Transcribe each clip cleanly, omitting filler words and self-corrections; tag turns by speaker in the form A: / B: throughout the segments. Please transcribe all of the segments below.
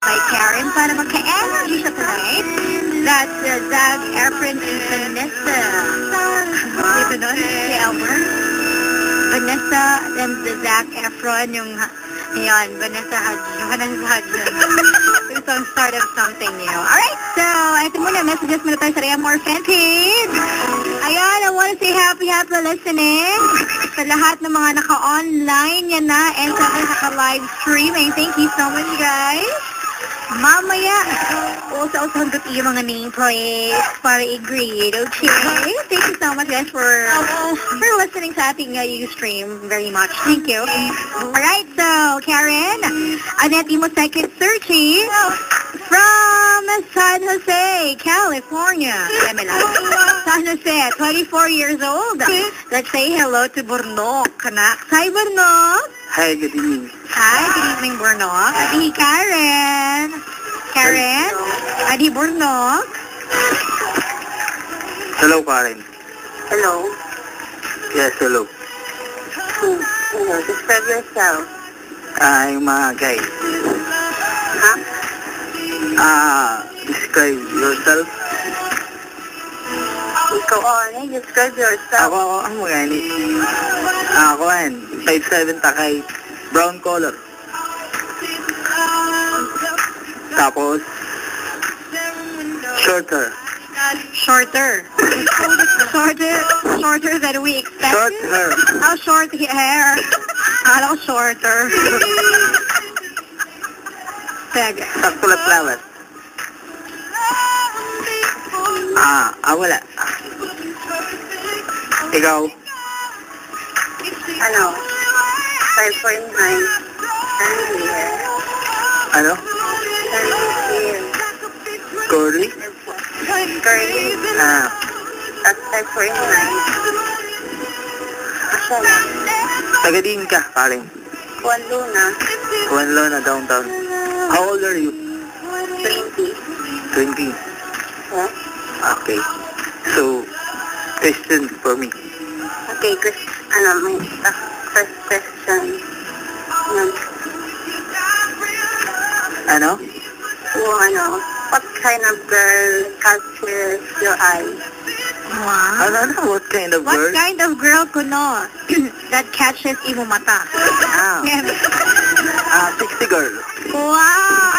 A: kay Karen para magka-energy siya tonight. That's Zac Efron and Vanessa. Dito nun, si Elmer. Vanessa and Zac Efron, yung Vanessa Hudson. It's on start of something new. Alright, so, ito muna, messages muna tayo sa Rhea Moore fan page. Ayan, I want to say happy listening sa lahat ng mga naka-online yan na and sa naka-live streaming. Thank you so much, guys. Mamaya, usa-usang dut yung mga nameplates para i-greet, okay? Thank you so much, guys, for listening sa ating Ustream very much. Thank you. Alright, so, Karen, Annette mo second searching from San Jose, California. San Jose, 24 years old. Let's say hello to Burnok. Hi, Burnok.
B: Hi, good evening.
A: Hi, good evening, Burnok. Adi Karen. Karen? Adi Burnok.
B: Hello, Karen.
C: Hello.
B: Yes, hello.
C: Hello, describe yourself.
B: I'm a guy. Describe yourself.
C: Ikaw, describe yourself.
B: Ako gani. Ako 5'7" takay. Brown color. Tapos, shorter.
A: Shorter than we expected.
B: Short hair.
A: Oh, short hair. Hello, shorter. Sige.
B: Sakto na flower. Wala. Ikaw?
C: 5'9". Curly hair.
B: Ano?
C: Curly hair.
B: Curly?
C: Curly. That's 5'9". Masyala.
B: Tagadin ka, Karen.
C: Juan Luna.
B: Juan Luna, downtown. How old are you?
C: 20.
B: 20.
C: Yeah?
B: Okay. So, question for me.
C: Okay, may first question.
B: Ano?
C: What kind of girl catches your eye?
A: Wow.
B: Ano? What kind of girl?
A: What kind of girl kuno that catches imo mata?
B: 60 girl.
A: Wow!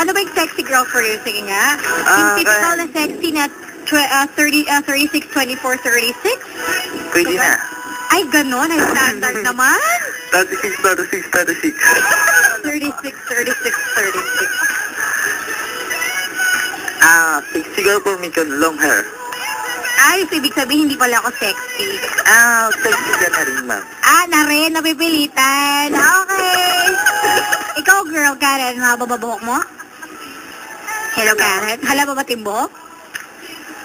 A: Ano ba yung sexy girl for you? Sige nga. Yung typical na sexy na 36, 24, 36?
B: Pwede na.
A: Ay, ganon. Ay, standard naman.
B: 36.
A: 36.
B: Sexy girl for me con long hair.
A: Ay, so ibig sabihin, hindi pala ako sexy.
B: Sexy ka na rin, ma'am.
A: Na rin, napipilitan. Okay. Ikaw, girl, Karen, mahaba ba buhok mo? Hello, Karen. Hala ba timbok?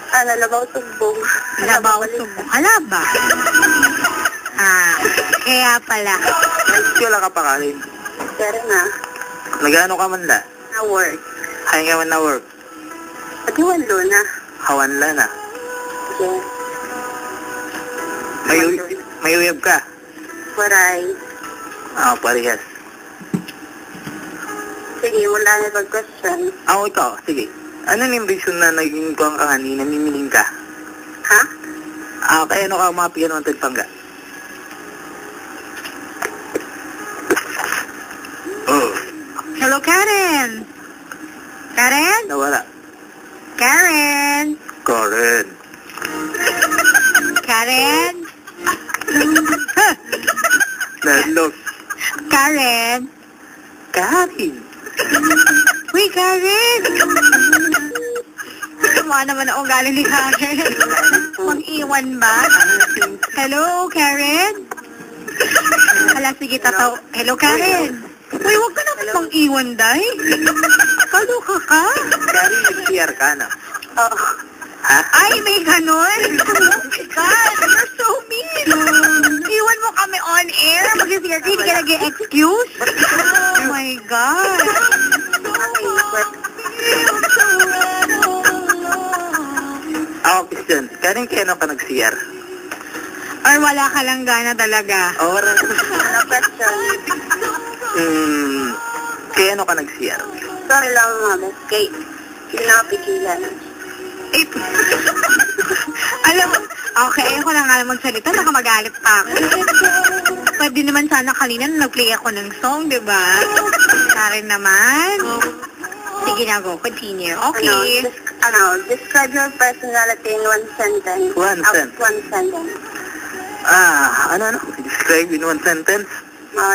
C: Labaw sumbong.
A: Labaw sumbong. Hala ba? Kaya pala.
B: Wala ka pa, Karen.
C: Pero na.
B: Nag-ano ka man la?
C: Na work.
B: Hay nga man na work.
C: Pati Juan Luna.
B: Hawan la na.
C: Yes.
B: May uyab ka?
C: Waray.
B: Parehas.
C: Sige, mula na pag-question.
B: Ikaw. Sige. Ano yung reason na naging kuwang ka kanina, namimiling ka?
C: Ha?
B: Kaya ano ka umapiyan ng tagpangga?
A: Hello, Karen. Karen?
B: Nawala.
A: Karen?
B: Karen.
A: Karen?
B: Nalog.
A: Karen?
B: Karen.
A: Uy, Karen! Mukha naman akong galing ni Karen. Mag-iwan ba? Hello, Karen? Hala, sige, tataw. Hello, Karen? Uy, huwag ka naman mang-iwan, day. Kaluka ka?
B: Karen, nag-CR ka na. Ha?
A: Ay, may ganon? Oh my God, you're so mean. Iwan mo kami on air. Mag-CR ka, hindi ka nag-excuse. Oh my God.
B: Question. Karen, kaya ka nag-CR?
A: Or wala ka lang gana talaga?
B: Or,
C: Ano question?
B: Kaya ano ka nag-CR?
C: Sorry lang mga best. Kay, hindi na pigilan.
A: Eh, alam mo, okay, ayoko na nga magsalita, baka magalit pa ako. Pwede naman sana kanina na nag-play ako ng song, di ba? Sa rin naman. Sige na, go. Continue. Okay.
C: Describe your personality in one sentence.
B: One sentence.
C: One sentence.
B: Describe in one sentence?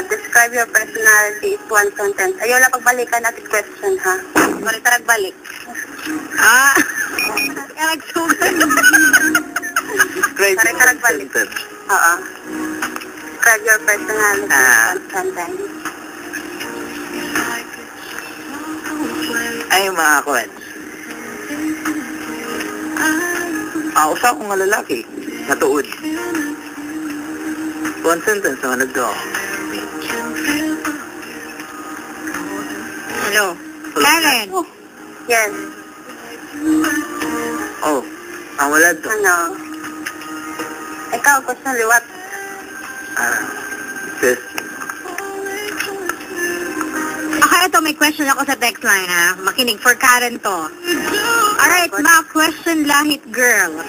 C: Describe your personality in one sentence. Ayaw lang pagbalikan natin question, ha? Sorry, taragbalik.
A: Kaya nagsugan.
B: Describe in one sentence.
C: Oo. Describe your personality in one sentence.
B: Ay, mga kwan. Usa ko nga lalaki. Natuod. One sentence naman nagdo.
A: Hello. Karen.
C: Yes.
B: Oh, ang wala to.
C: Ikaw, gusto liwat.
B: Yes.
A: Okay, ito may question ako sa text line, ha? Makinig, for Karen to. Alright, ma, question lahit girl.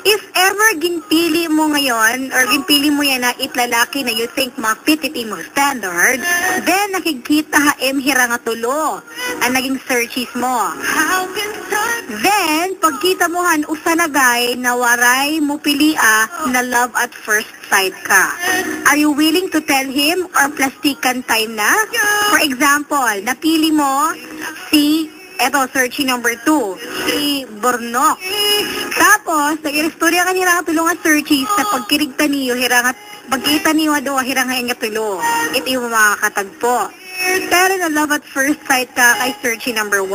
A: If ever ginpili mo ngayon, or ginpili mo yan na itlalaki na you think ma-fit it mo standard, then nakikita ha hira nga tulo ang naging searches mo. Then, pagkita mo han, usanagay na waray mo pilia na love at first sight ka. Are you willing to tell him or plastikan time na? For example, napili mo si searching number 2, si Bornok. Tapos, nag-istorya ka nila tulungan searches sa pagkirigta niyo, pagkita niyo doon, hirang nga tulo. Ito yung makakatagpo. Pero na love at first sight ka kay searching number 1.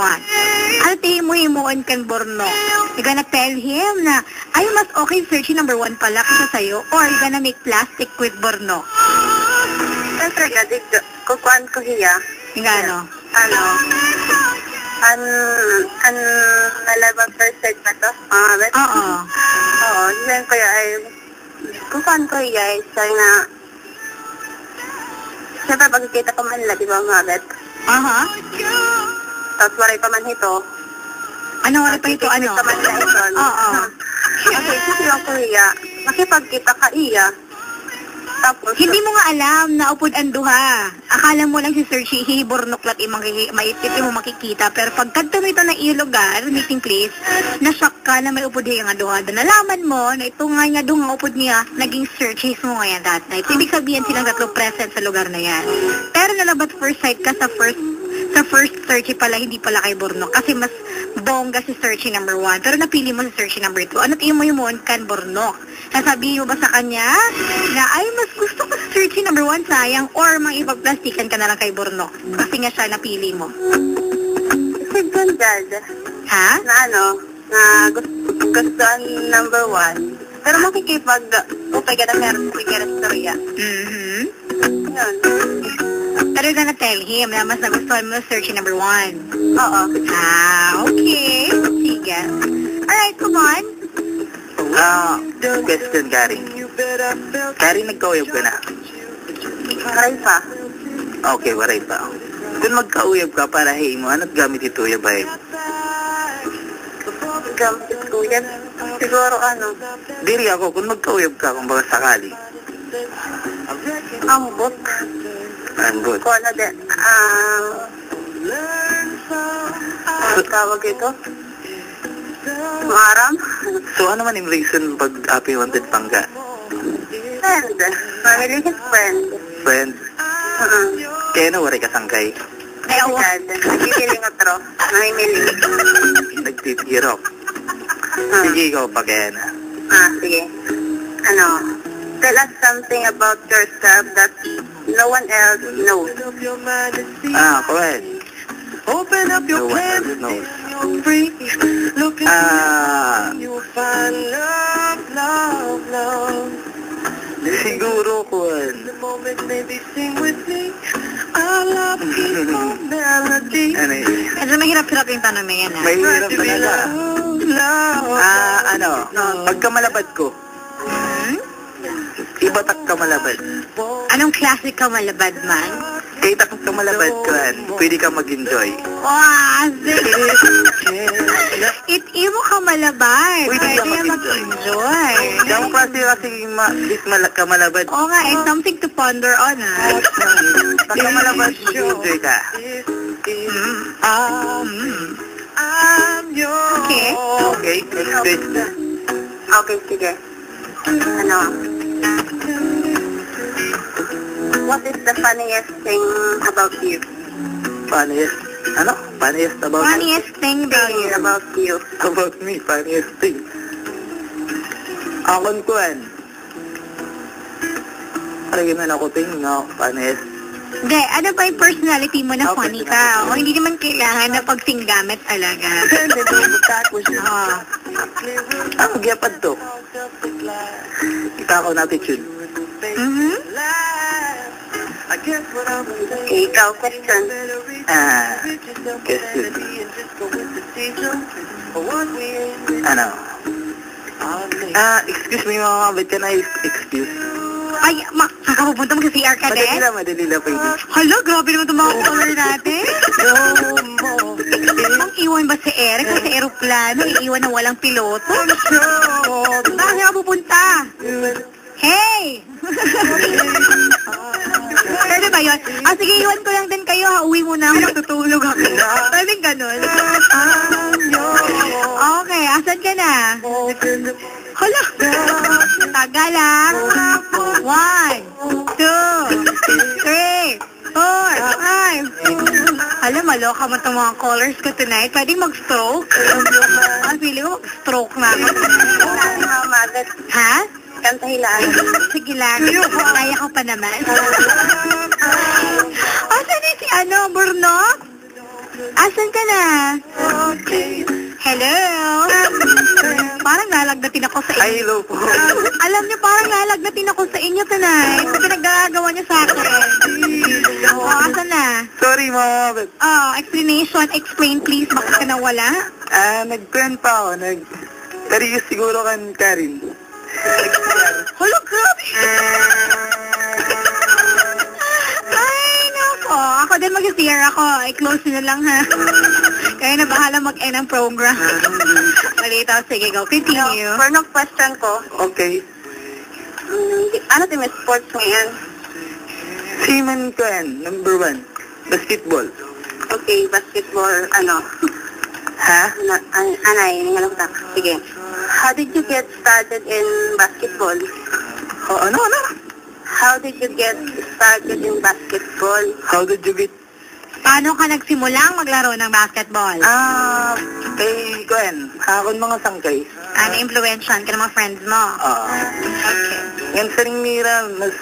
A: Ano tingin mo himuon kan Bornok? You gonna tell him na, ay mas okay searching number 1 pala kaysa sa'yo, or you gonna make plastic with Bornok?
C: Siyempre, kukuan ko hiya.
A: Yung ano?
C: Nalaban first sight na to?
A: Oo.
C: Oo, then kaya ay, kukuan ko hiya, say na, siyempre pagkikita ko man nila, di ba mga bet? Tapos waray pa man ito.
A: Ano waray pa ito? Ano?
C: Pagkikita man nila ito.
A: Oo.
C: Okay, sige lang ko hiya. Makipagkita ka iya. Tapos,
A: hindi mo nga alam na upod ang duha. Akala mo lang si Sir Shihi, Bornoklat, maitit mo makikita. Pero pagkadto mo ito na iyong lugar, meeting place, na-shock ka na may upod nga duha. Nalaman mo na ito nga duha nga upod niya, naging searches mo ngayon that night. Ibig sabihin silang tatlo present sa lugar na yan. Pero nalabat first sight ka sa first search pala, hindi pala kay Bornok. Kasi mas bongga si search number 1. Pero napili mo si search number 2. Ano tingin mo yung kan Bornok? Sasabihin mo ba sa kanya na, ay, mas gusto ko sa search number 1, sayang, or mang ipagplastikan ka na lang kay Bornok? Kasi nga siya napili mo.
C: Kasi dyan, Dad.
A: Ha?
C: Na gustuan number 1. Pero okay ka na meron sa storya. Yun.
A: Pero you're gonna tell him na mas nagustuhan mo search number 1.
C: Oo.
A: Okay. Sige. Alright, come on.
B: Question, Kari. Kari, nagkauyab ka na?
C: Waray pa.
B: Okay, waray pa. Kung magkauyab ka para mo, ano't gamit ito uyab ay?
C: Gamit ito yan. Siguro
B: Diri ako, kung magkauyab ka, kung baka sakali.
C: Ambot.
B: Ambot.
C: Kung ano din. Tawag ito? Maram?
B: So, ano man yung reason pag happy wanted pang ka?
C: Friend. Family is friend.
B: Friend? Kaya na waray kasangkay?
C: Ay, Dad. Nagtipiling otro. Namimiling.
B: Nagtitiro. Sige, ikaw pa kaya na.
C: Sige. Tell us something about yourself that no one else knows.
B: Correct.
C: Open up
B: No one else knows. Siguro, Juan. Ano yun?
A: Medyo mahirap-hirap yung tanong na yan, ha?
B: Mahirap talaga. Pagkamalabad ko. Ibatak ka malabad.
A: Anong klase ka malabad man?
B: Kita kang kamalabad kuan, pwede ka mag-enjoy.
A: Wow, it-imo ka malabay.
B: Pwede
A: Pwede
B: ka
A: ka mag-enjoy.
B: Diyan kasi kamalabad.
A: Oo nga, it's something to ponder on, ah.
B: Pag kamalabad, mag-enjoy ka.
A: Okay.
B: Okay, next question.
C: Okay, sige. Ano? What is the funniest thing about you?
B: Funniest, funniest about
A: Funniest thing about you.
C: About you.
B: About me, funniest thing. Akon kuan. Parang ako ting, no, funniest.
A: Hindi, ano ba yung personality mo na funny ka? O hindi naman kailangan na pagsinggamit talaga.
B: Ang gyapad to. Kita ako na attitude.
C: Okay, ikaw, question.
B: Question. Ano? Excuse me mga kabit ka na excuse.
A: Ay, kakapupunta mo sa CR ka din?
B: Madali lang pwede.
A: Hala, grabe naman itong mga caller natin. Ang iwan ba si Eric sa aeroplano? Iiwan na walang piloto? Saan ka pupunta? Hey! Pwede ba yun? Sige, iwan ko lang din kayo. Uwi muna ako. Matutulog ako. Pwedeng ganun. Okay, asan ka na? Hala! Tagal ah. 1, 2, 3, 4, 5. Hala, maloka mo itong mga callers ko tonight. Pwedeng mag-stroke? Ang feeling mo, stroke na ako. Ha?
C: Kantahilaan.
A: Sige lang. Kaya ko pa naman. Asan din si Bruno? Asan ka na? Hello? Parang lalagnatin ako sa inyo.
B: Hello po.
A: Alam niyo, parang lalagnatin ako sa inyo tonight. Sa pinaggagawa niyo sa akin. Asan na?
B: Sorry mga kabit.
A: Explanation. Explain please. Bakit ka nawala?
B: Nag-plan pa ako. Nag-serious siguro kan Karin.
A: Hala, grabe! Ay, nako. Ako din mag-CR ako. I-close nyo na lang, ha? Kaya na bahala mag-end ang program. Malito. Sige, go. Continue.
C: For no question ko,
B: Okay.
C: ano team sports ngayon?
B: Seaman ko yan. Number 1. Basketball.
C: Okay, basketball, ano?
B: Ha?
C: Anay, ngayon ka. Sige. How did you get started in basketball?
B: Ano?
C: How did you get started in basketball?
B: How did you get...
A: Paano ka nagsimulang maglaro ng basketball?
B: Kay Gwen. Hakon mga sangkay.
A: Na-influensyan ka ng mga friends mo? Okay.
B: Yan sa ring mira, mas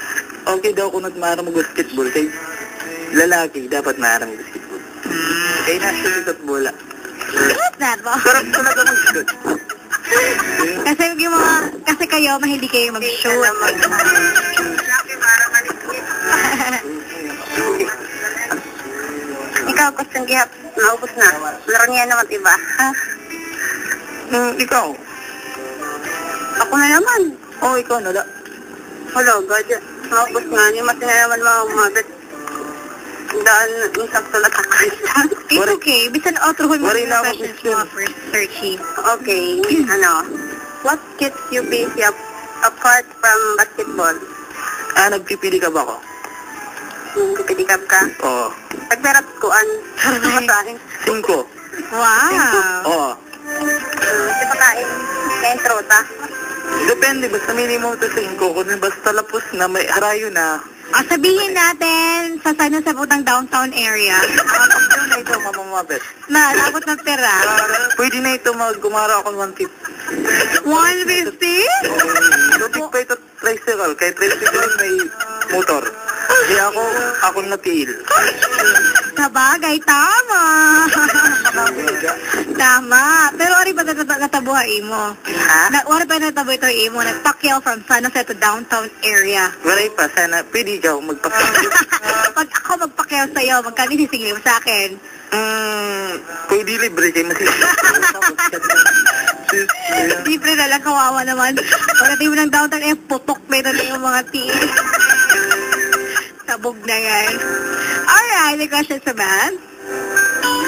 B: okay daw kung nagmara mag-basketball. Kay lalaki, dapat mara mag-basketball. Kaya nasa at bola.
A: What's that, bo?
B: Sarap talaga mag-shoot.
A: Kasi kayo, mahilig kayo mag-shoot.
C: Ikaw, question gihap. Naubos na. Laro niya naman iba. Ha?
B: Ikaw?
C: Ako na naman.
B: Ikaw nala.
C: Hello, God. Naubos nga. Yung mas na naman mga umabit. Daan, yung sakto na kakalitan.
A: It's okay. Bisan otruhon mo
B: Wari
A: yung
B: na ako
A: questions
B: question.
A: mo first, Searchy.
C: Okay, what keeps you busy apart from basketball?
B: Nagpipili ka ba ako?
C: Pipidikap ka?
B: Oo.
C: Pagperat kuan.
A: Aray.
B: 5.
A: Wow.
B: Oo.
C: Di ba kain? Kain trota?
B: Depende, basta minimum to 5. Kung basta lapos na, may harayo na.
A: Sabihin natin sa sana sa putang downtown area.
B: Pag na ito, mamamabit.
A: Na, labot ng pera.
B: Pwede na ito mag-gumara ako 150.
A: 150?
B: Lupik pa ito tricycle. Kaya tricycle may motor. Kaya ako napil.
A: Sabagay, tama. Tama. Pero ori ba natabuhay mo?
B: Ha?
A: Ori ba natabuhay mo? Nagpakyaw from San Jose to downtown area.
B: Walay pa, sana pwede ikaw magpapakil.
A: Pag ako magpakyaw sa'yo, magkano sisingil mo sa akin?
B: Pwede libre kayo masisip.
A: Libre na lang, kawawa naman. Pagdating mo ng downtown, putok meron na yung mga tiis. Sabog na yan. Any questions sa math?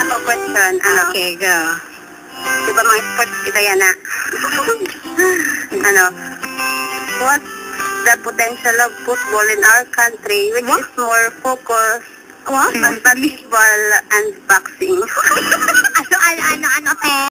C: Ako question, ano?
A: Okay, go.
C: Di ba mga sports kita yan na? Ano? What's the potential of football in our country which
A: What?
C: is more focused
A: What?
C: on basketball and boxing?
A: Ano,